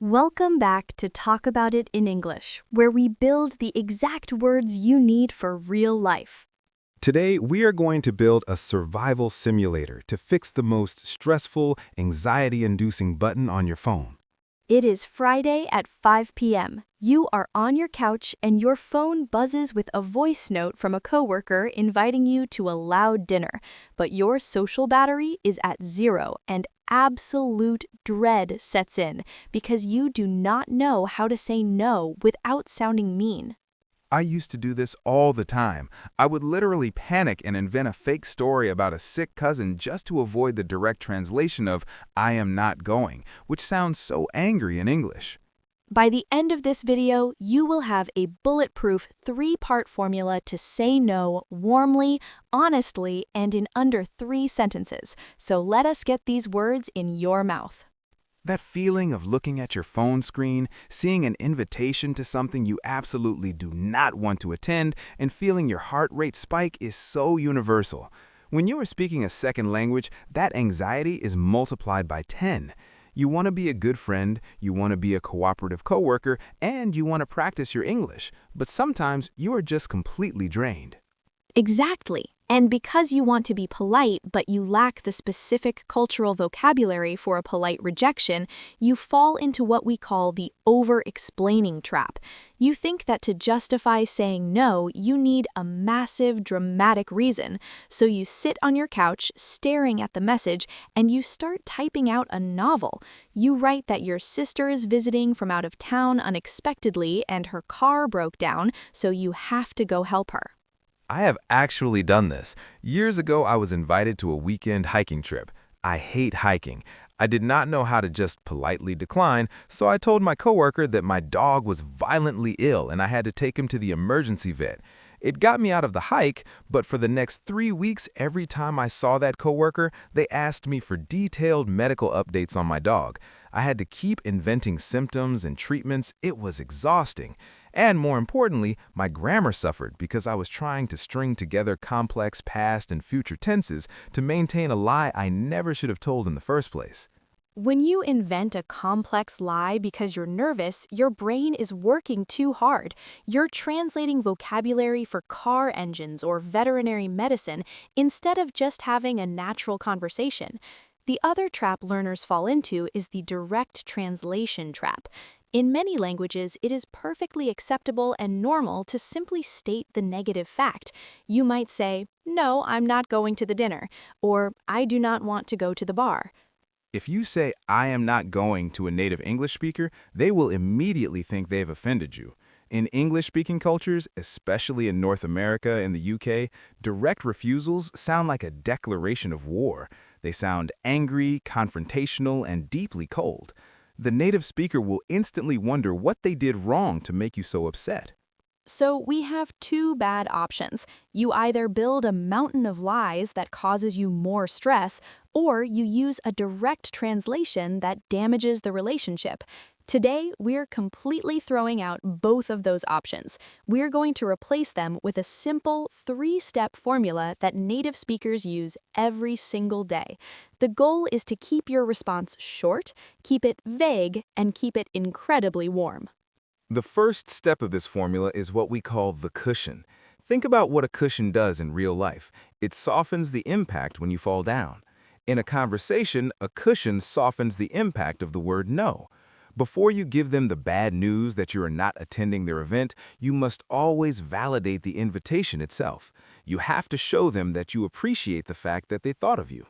Welcome back to Talk About It in English, where we build the exact words you need for real life. Today, we are going to build a survival simulator to fix the most stressful, anxiety-inducing button on your phone. It is Friday at 5 p.m. You are on your couch and your phone buzzes with a voice note from a coworker inviting you to a loud dinner, but your social battery is at 0 and absolute dread sets in because you do not know how to say no without sounding mean. I used to do this all the time. I would literally panic and invent a fake story about a sick cousin just to avoid the direct translation of "I am not going," which sounds so angry in English. By the end of this video, you will have a bulletproof 3-part formula to say no warmly, honestly, and in under 3 sentences. So let us get these words in your mouth. That feeling of looking at your phone screen, seeing an invitation to something you absolutely do not want to attend, and feeling your heart rate spike is so universal. When you are speaking a second language, that anxiety is multiplied by 10. You want to be a good friend, you want to be a cooperative coworker, and you want to practice your English, but sometimes you are just completely drained. Exactly. And because you want to be polite but you lack the specific cultural vocabulary for a polite rejection, you fall into what we call the over-explaining trap. You think that to justify saying no, you need a massive, dramatic reason. So you sit on your couch staring at the message and you start typing out a novel. You write that your sister is visiting from out of town unexpectedly and her car broke down, so you have to go help her. I have actually done this. Years ago, I was invited to a weekend hiking trip. I hate hiking. I did not know how to just politely decline, so I told my coworker that my dog was violently ill and I had to take him to the emergency vet. It got me out of the hike, but for the next 3 weeks, every time I saw that coworker, they asked me for detailed medical updates on my dog. I had to keep inventing symptoms and treatments. It was exhausting. And more importantly, my grammar suffered because I was trying to string together complex past and future tenses to maintain a lie I never should have told in the first place. When you invent a complex lie because you're nervous, your brain is working too hard. You're translating vocabulary for car engines or veterinary medicine instead of just having a natural conversation. The other trap learners fall into is the direct translation trap. In many languages, it is perfectly acceptable and normal to simply state the negative fact. You might say, "No, I'm not going to the dinner," or "I do not want to go to the bar." If you say, "I am not going" to a native English speaker, they will immediately think they have offended you. In English-speaking cultures, especially in North America and the UK, direct refusals sound like a declaration of war. They sound angry, confrontational, and deeply cold. The native speaker will instantly wonder what they did wrong to make you so upset. So we have 2 bad options. You either build a mountain of lies that causes you more stress, or you use a direct translation that damages the relationship. Today, we're completely throwing out both of those options. We're going to replace them with a simple 3-step formula that native speakers use every single day. The goal is to keep your response short, keep it vague, and keep it incredibly warm. The first step of this formula is what we call the cushion. Think about what a cushion does in real life. It softens the impact when you fall down. In a conversation, a cushion softens the impact of the word no. Before you give them the bad news that you are not attending their event, you must always validate the invitation itself. You have to show them that you appreciate the fact that they thought of you.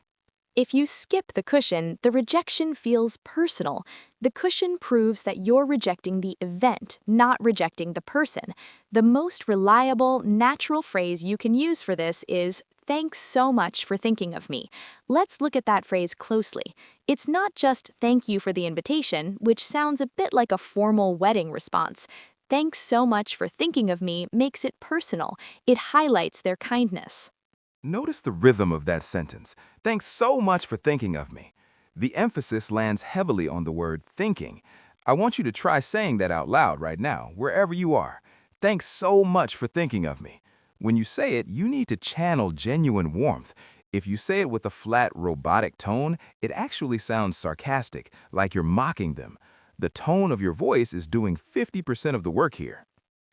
If you skip the cushion, the rejection feels personal. The cushion proves that you're rejecting the event, not rejecting the person. The most reliable, natural phrase you can use for this is, "Thanks so much for thinking of me." Let's look at that phrase closely. It's not just "thank you for the invitation," which sounds a bit like a formal wedding response. "Thanks so much for thinking of me" makes it personal. It highlights their kindness. Notice the rhythm of that sentence. Thanks so much for thinking of me. The emphasis lands heavily on the word thinking. I want you to try saying that out loud right now, wherever you are. Thanks so much for thinking of me. When you say it, you need to channel genuine warmth. If you say it with a flat, robotic tone, it actually sounds sarcastic, like you're mocking them. The tone of your voice is doing 50% of the work here.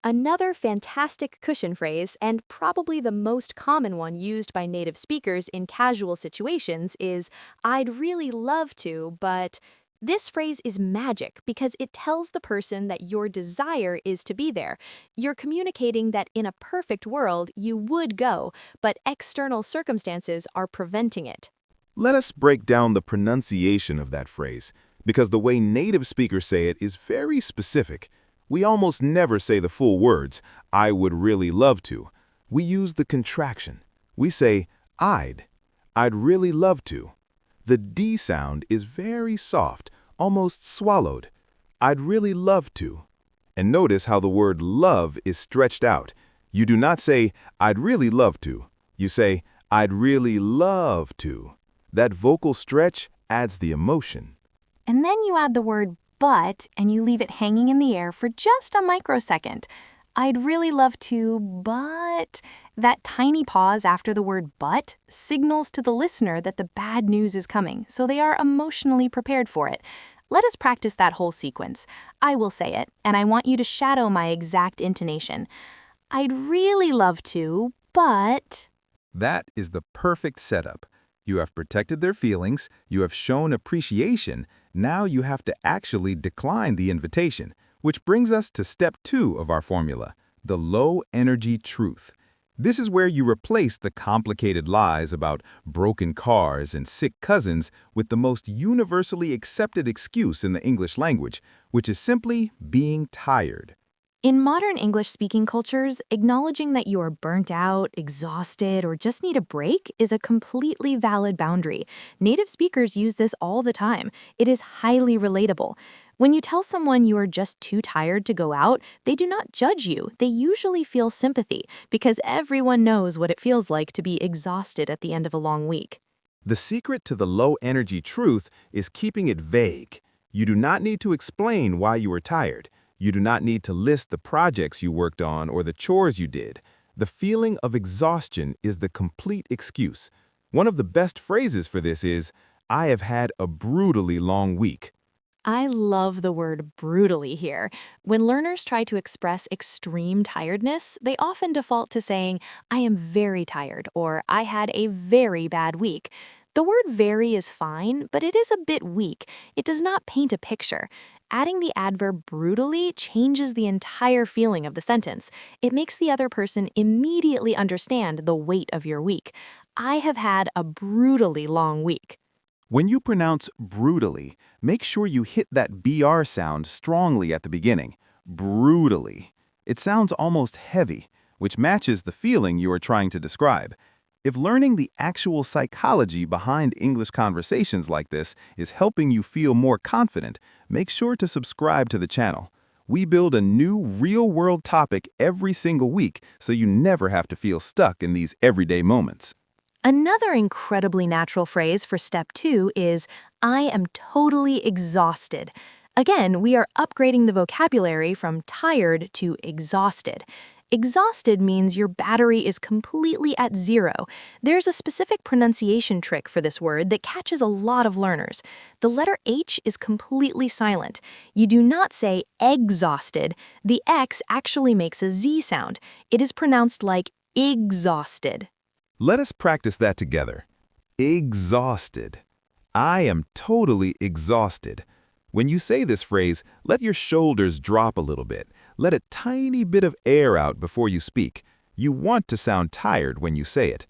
Another fantastic cushion phrase, and probably the most common one used by native speakers in casual situations, is "I'd really love to, but..." This phrase is magic because it tells the person that your desire is to be there. You're communicating that in a perfect world, you would go, but external circumstances are preventing it. Let us break down the pronunciation of that phrase, because the way native speakers say it is very specific. We almost never say the full words, "I would really love to." We use the contraction. We say, I'd really love to. The D sound is very soft, almost swallowed. I'd really love to. And notice how the word love is stretched out. You do not say, I'd really love to. You say, I'd really love to. That vocal stretch adds the emotion. And then you add the word but, and you leave it hanging in the air for just a microsecond. I'd really love to, but... That tiny pause after the word but signals to the listener that the bad news is coming, so they are emotionally prepared for it. Let us practice that whole sequence. I will say it, and I want you to shadow my exact intonation. I'd really love to, but... That is the perfect setup. You have protected their feelings, you have shown appreciation, now you have to actually decline the invitation, which brings us to step 2 of our formula, the low-energy truth. This is where you replace the complicated lies about broken cars and sick cousins with the most universally accepted excuse in the English language, which is simply being tired. In modern English-speaking cultures, acknowledging that you are burnt out, exhausted, or just need a break is a completely valid boundary. Native speakers use this all the time. It is highly relatable. When you tell someone you are just too tired to go out, they do not judge you. They usually feel sympathy because everyone knows what it feels like to be exhausted at the end of a long week. The secret to the low-energy truth is keeping it vague. You do not need to explain why you are tired. You do not need to list the projects you worked on or the chores you did. The feeling of exhaustion is the complete excuse. One of the best phrases for this is, I have had a brutally long week. I love the word brutally here. When learners try to express extreme tiredness, they often default to saying, I am very tired, or I had a very bad week. The word very is fine, but it is a bit weak. It does not paint a picture. Adding the adverb brutally changes the entire feeling of the sentence. It makes the other person immediately understand the weight of your week. I have had a brutally long week. When you pronounce brutally, make sure you hit that BR sound strongly at the beginning. Brutally. It sounds almost heavy, which matches the feeling you are trying to describe. If learning the actual psychology behind English conversations like this is helping you feel more confident, make sure to subscribe to the channel. We build a new real-world topic every single week so you never have to feel stuck in these everyday moments. Another incredibly natural phrase for step 2 is, I am totally exhausted. Again, we are upgrading the vocabulary from tired to exhausted. Exhausted means your battery is completely at zero. There's a specific pronunciation trick for this word that catches a lot of learners. The letter H is completely silent. You do not say exhausted. The X actually makes a Z sound. It is pronounced like exhausted. Let us practice that together. Exhausted. I am totally exhausted. When you say this phrase, let your shoulders drop a little bit. Let a tiny bit of air out before you speak. You want to sound tired when you say it.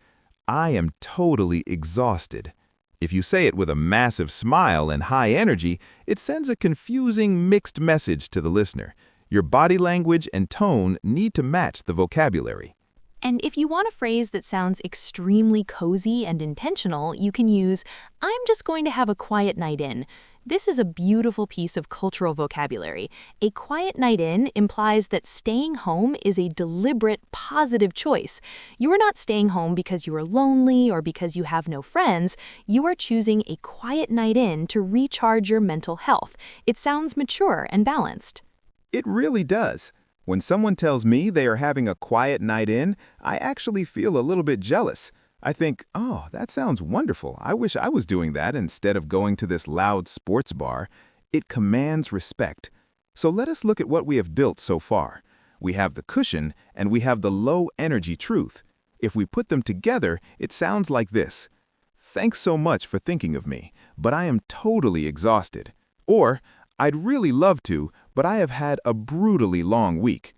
I am totally exhausted. If you say it with a massive smile and high energy, it sends a confusing, mixed message to the listener. Your body language and tone need to match the vocabulary. And if you want a phrase that sounds extremely cozy and intentional, you can use, I'm just going to have a quiet night in. This is a beautiful piece of cultural vocabulary. A quiet night in implies that staying home is a deliberate, positive choice. You are not staying home because you are lonely or because you have no friends. You are choosing a quiet night in to recharge your mental health. It sounds mature and balanced. It really does. When someone tells me they are having a quiet night in, I actually feel a little bit jealous. I think, oh, that sounds wonderful. I wish I was doing that instead of going to this loud sports bar. It commands respect. So let us look at what we have built so far. We have the cushion and we have the low-energy truth. If we put them together, it sounds like this. Thanks so much for thinking of me, but I am totally exhausted. Or, I'd really love to, but I have had a brutally long week.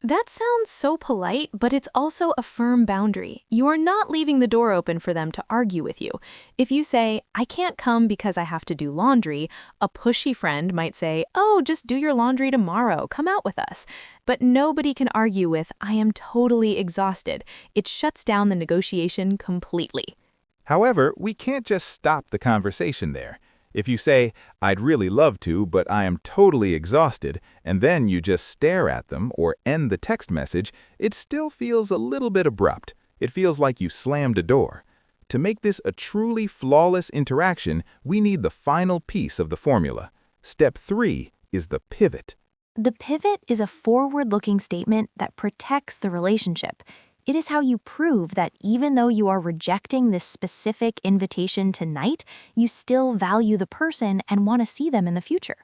That sounds so polite, but it's also a firm boundary. You are not leaving the door open for them to argue with you. If you say, I can't come because I have to do laundry, a pushy friend might say, oh, just do your laundry tomorrow, come out with us. But nobody can argue with, I am totally exhausted. It shuts down the negotiation completely. However, we can't just stop the conversation there. If you say, I'd really love to, but I am totally exhausted, and then you just stare at them or end the text message, it still feels a little bit abrupt. It feels like you slammed a door. To make this a truly flawless interaction, we need the final piece of the formula. Step 3 is the pivot. The pivot is a forward-looking statement that protects the relationship. It is how you prove that even though you are rejecting this specific invitation tonight, you still value the person and want to see them in the future.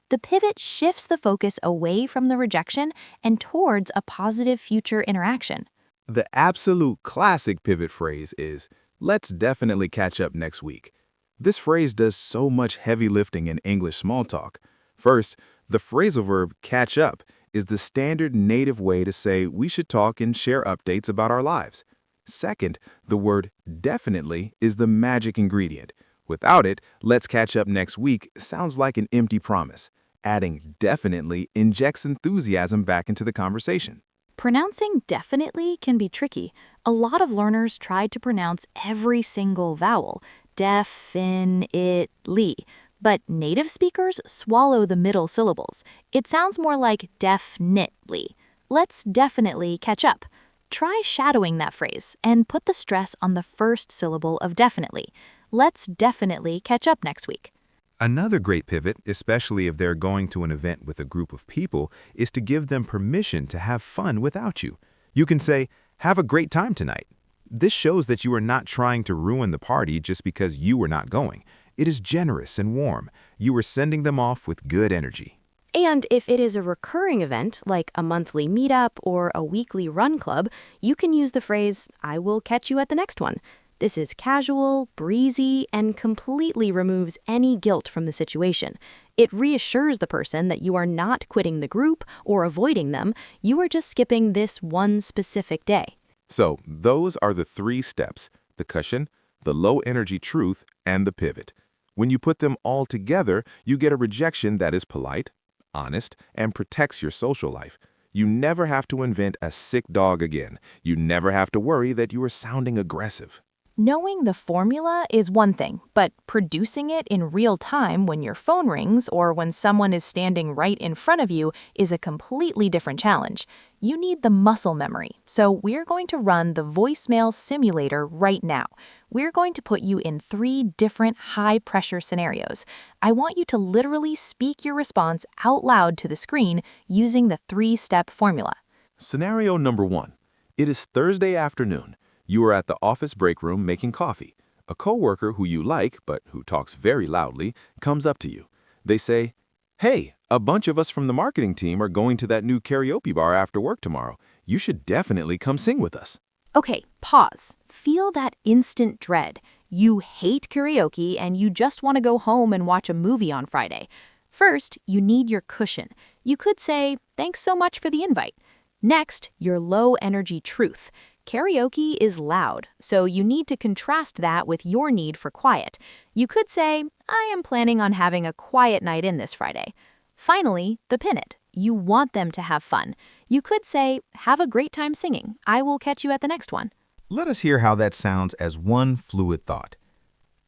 The pivot shifts the focus away from the rejection and towards a positive future interaction. The absolute classic pivot phrase is, let's definitely catch up next week. This phrase does so much heavy lifting in English small talk. First, the phrasal verb catch up is the standard native way to say we should talk and share updates about our lives. Second, the word definitely is the magic ingredient. Without it, let's catch up next week sounds like an empty promise. Adding definitely injects enthusiasm back into the conversation. Pronouncing definitely can be tricky. A lot of learners try to pronounce every single vowel, definitely. But native speakers swallow the middle syllables. It sounds more like definitely. Let's definitely catch up. Try shadowing that phrase and put the stress on the first syllable of definitely. Let's definitely catch up next week. Another great pivot, especially if they're going to an event with a group of people, is to give them permission to have fun without you. You can say, have a great time tonight. This shows that you are not trying to ruin the party just because you are not going. It is generous and warm. You are sending them off with good energy. And if it is a recurring event, like a monthly meetup or a weekly run club, you can use the phrase, I will catch you at the next one. This is casual, breezy, and completely removes any guilt from the situation. It reassures the person that you are not quitting the group or avoiding them. You are just skipping this one specific day. So, those are the 3 steps: the cushion, the low-energy truth, and the pivot. When you put them all together, you get a rejection that is polite, honest, and protects your social life. You never have to invent a sick dog again. You never have to worry that you are sounding aggressive. Knowing the formula is one thing, but producing it in real time when your phone rings or when someone is standing right in front of you is a completely different challenge. You need the muscle memory, so we're going to run the voicemail simulator right now. We're going to put you in 3 different high-pressure scenarios. I want you to literally speak your response out loud to the screen using the 3-step formula. Scenario number 1. It is Thursday afternoon. You are at the office break room making coffee. A coworker who you like, but who talks very loudly, comes up to you. They say, hey, a bunch of us from the marketing team are going to that new karaoke bar after work tomorrow. You should definitely come sing with us. Okay, pause. Feel that instant dread. You hate karaoke and you just want to go home and watch a movie on Friday. First, you need your cushion. You could say, thanks so much for the invite. Next, your low-energy truth. Karaoke is loud, so you need to contrast that with your need for quiet. You could say, I am planning on having a quiet night in this Friday. Finally, the pin it. You want them to have fun. You could say, have a great time singing. I will catch you at the next one. Let us hear how that sounds as one fluid thought.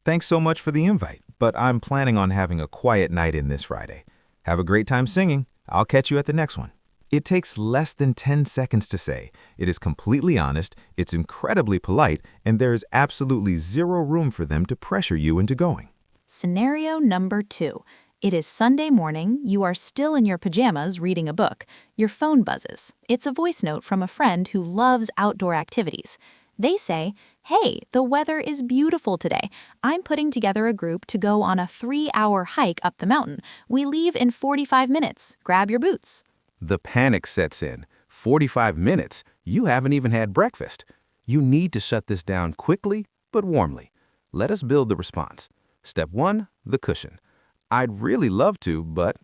Thanks so much for the invite, but I'm planning on having a quiet night in this Friday. Have a great time singing. I'll catch you at the next one. It takes less than 10 seconds to say. It is completely honest, it's incredibly polite, and there is absolutely zero room for them to pressure you into going. Scenario number 2. It is Sunday morning, you are still in your pajamas reading a book. Your phone buzzes. It's a voice note from a friend who loves outdoor activities. They say, Hey, the weather is beautiful today. I'm putting together a group to go on a 3-hour hike up the mountain. We leave in 45 minutes. Grab your boots. The panic sets in. 45 minutes? You haven't even had breakfast. You need to shut this down quickly but warmly. Let us build the response. Step 1, the cushion. I'd really love to, but...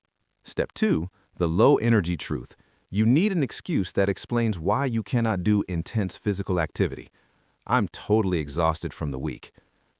Step 2, the low-energy truth. You need an excuse that explains why you cannot do intense physical activity. I'm totally exhausted from the week.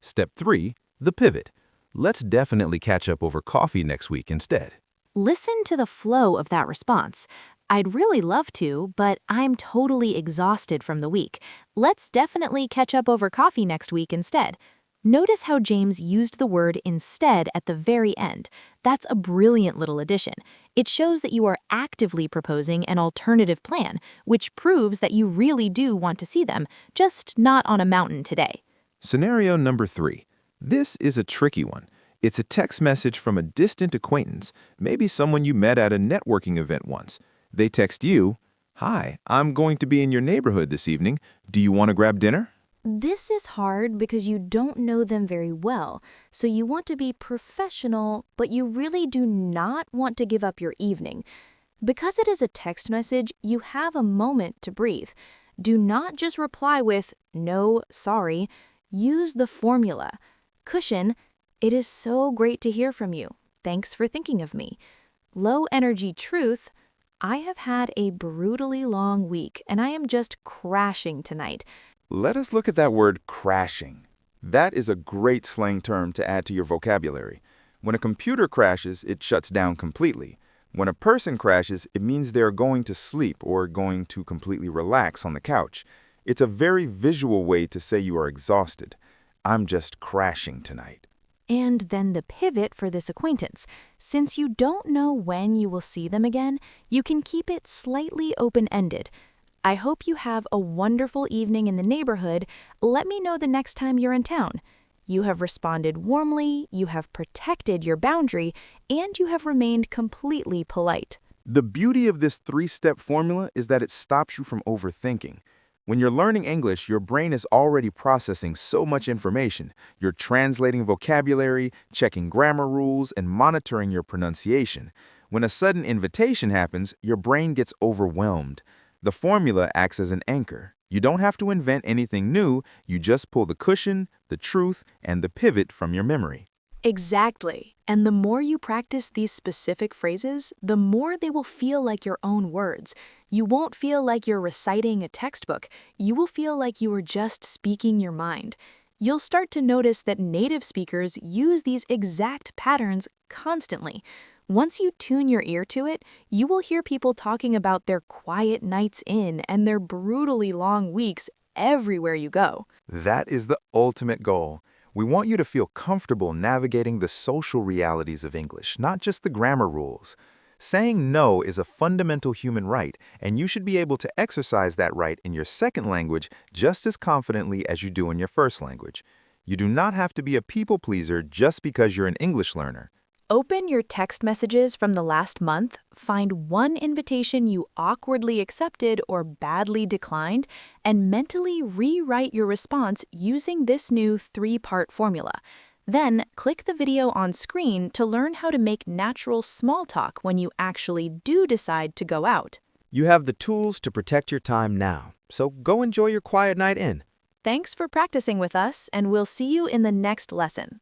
Step 3, the pivot. Let's definitely catch up over coffee next week instead. Listen to the flow of that response. I'd really love to, but I'm totally exhausted from the week. Let's definitely catch up over coffee next week instead. Notice how James used the word instead at the very end. That's a brilliant little addition. It shows that you are actively proposing an alternative plan, which proves that you really do want to see them, just not on a mountain today. Scenario number 3. This is a tricky one. It's a text message from a distant acquaintance, maybe someone you met at a networking event once. They text you, "Hi, I'm going to be in your neighborhood this evening. Do you want to grab dinner?" This is hard because you don't know them very well, so you want to be professional, but you really do not want to give up your evening. Because it is a text message, you have a moment to breathe. Do not just reply with, "No, sorry." Use the formula. Cushion, "It is so great to hear from you. Thanks for thinking of me." Low energy truth, "I have had a brutally long week and I am just crashing tonight." Let us look at that word crashing. That is a great slang term to add to your vocabulary. When a computer crashes, it shuts down completely. When a person crashes, it means they're going to sleep or going to completely relax on the couch. It's a very visual way to say you are exhausted. I'm just crashing tonight. And then the pivot for this acquaintance. Since you don't know when you will see them again, you can keep it slightly open-ended. I hope you have a wonderful evening in the neighborhood. Let me know the next time you're in town. You have responded warmly, you have protected your boundary, and you have remained completely polite. The beauty of this 3-step formula is that it stops you from overthinking. When you're learning English, your brain is already processing so much information. You're translating vocabulary, checking grammar rules, and monitoring your pronunciation. When a sudden invitation happens, your brain gets overwhelmed. The formula acts as an anchor. You don't have to invent anything new, you just pull the cushion, the truth, and the pivot from your memory. Exactly. And the more you practice these specific phrases, the more they will feel like your own words. You won't feel like you're reciting a textbook. You will feel like you are just speaking your mind. You'll start to notice that native speakers use these exact patterns constantly. Once you tune your ear to it, you will hear people talking about their quiet nights in and their brutally long weeks everywhere you go. That is the ultimate goal. We want you to feel comfortable navigating the social realities of English, not just the grammar rules. Saying no is a fundamental human right, and you should be able to exercise that right in your second language just as confidently as you do in your first language. You do not have to be a people pleaser just because you're an English learner. Open your text messages from the last month, find one invitation you awkwardly accepted or badly declined, and mentally rewrite your response using this new 3-part formula. Then, click the video on screen to learn how to make natural small talk when you actually do decide to go out. You have the tools to protect your time now, so go enjoy your quiet night in. Thanks for practicing with us, and we'll see you in the next lesson.